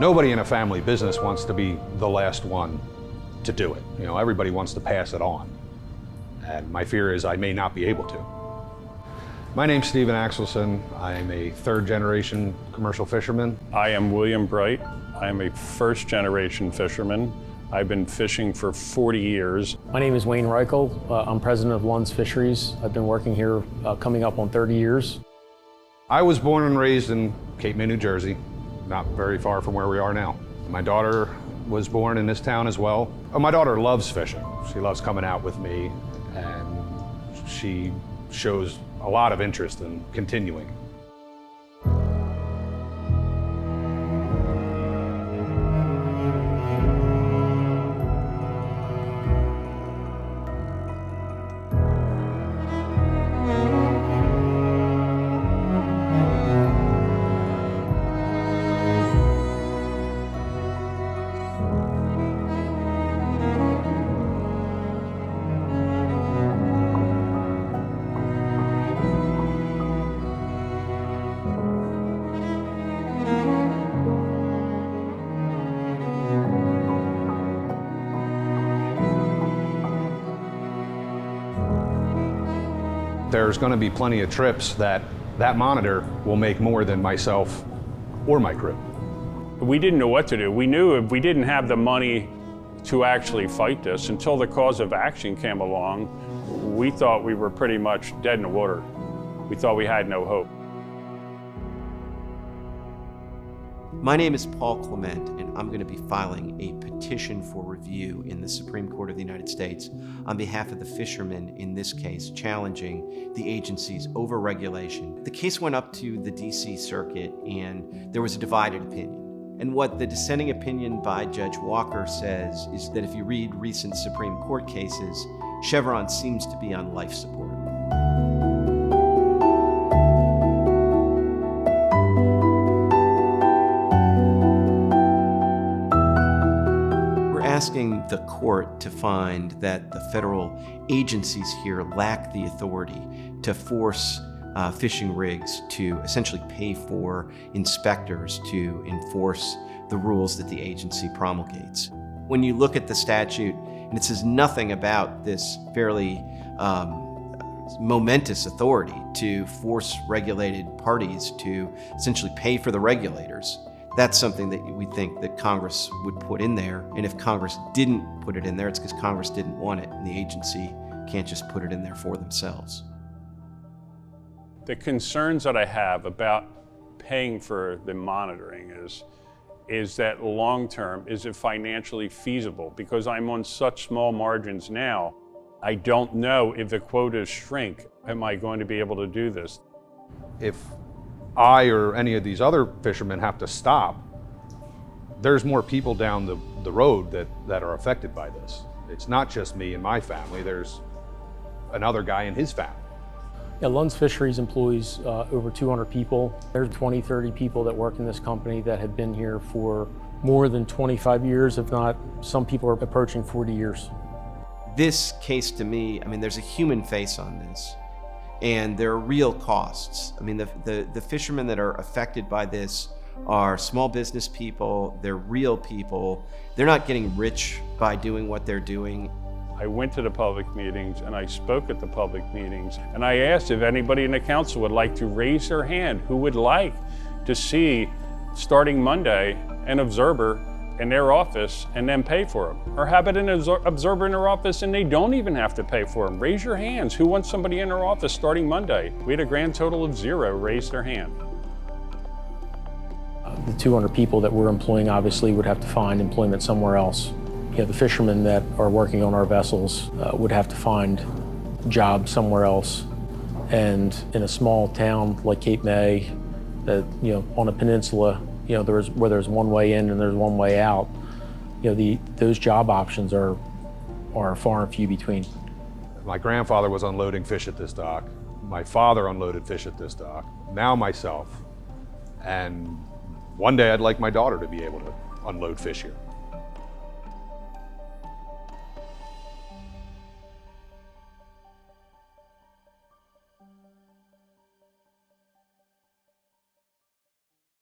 Nobody in a family business wants to be the last one to do it. You know, everybody wants to pass it on. And my fear is I may not be able to. My name's Stephen Axelson. I'm a third generation commercial fisherman. I am William Bright. I am a first generation fisherman. I've been fishing for 40 years. My name is Wayne Reichel. I'm president of Lund's Fisheries. I've been working here coming up on 30 years. I was born and raised in Cape May, New Jersey, not very far from where we are now. My daughter was born in this town as well. My daughter loves fishing. She loves coming out with me, and she shows a lot of interest in continuing. There's going to be plenty of trips that monitor will make more than myself or my crew. We didn't know what to do. We knew if we didn't have the money to actually fight this until the cause of action came along, we thought we were pretty much dead in the water. We thought we had no hope. My name is Paul Clement, and I'm going to be filing a petition for review in the Supreme Court of the United States on behalf of the fishermen in this case, challenging the agency's overregulation. The case went up to the DC Circuit, and there was a divided opinion. And what the dissenting opinion by Judge Walker says is that if you read recent Supreme Court cases, Chevron seems to be on life support. Asking the court to find that the federal agencies here lack the authority to force fishing rigs to essentially pay for inspectors to enforce the rules that the agency promulgates. When you look at the statute, and it says nothing about this fairly momentous authority to force regulated parties to essentially pay for the regulators. That's something that we think that Congress would put in there. And if Congress didn't put it in there, it's because Congress didn't want it, and the agency can't just put it in there for themselves. The concerns that I have about paying for the monitoring is that long-term, is it financially feasible? Because I'm on such small margins now, I don't know if the quotas shrink, am I going to be able to do this? If I or any of these other fishermen have to stop, there's more people down the road that are affected by this. It's not just me and my family, there's another guy and his family. Yeah, Lund's Fisheries employs over 200 people. There's 20, 30 people that work in this company that have been here for more than 25 years, if not, some people are approaching 40 years. This case to me, I mean, there's a human face on this. And there are real costs. I mean, the fishermen that are affected by this are small business people, they're real people. They're not getting rich by doing what they're doing. I went to the public meetings and I spoke at the public meetings, and I asked if anybody in the council would like to raise their hand who would like to see, starting Monday, an observer in their office and then pay for them. Or have it an observer in their office and they don't even have to pay for them. Raise your hands. Who wants somebody in their office starting Monday? We had a grand total of 0 raise their hand. The 200 people that we're employing obviously would have to find employment somewhere else. You know, the fishermen that are working on our vessels would have to find jobs somewhere else. And in a small town like Cape May, on a peninsula, where there's one way in and there's one way out, those job options are far and few between. My grandfather was unloading fish at this dock. My father unloaded fish at this dock. Now myself. And one day I'd like my daughter to be able to unload fish here.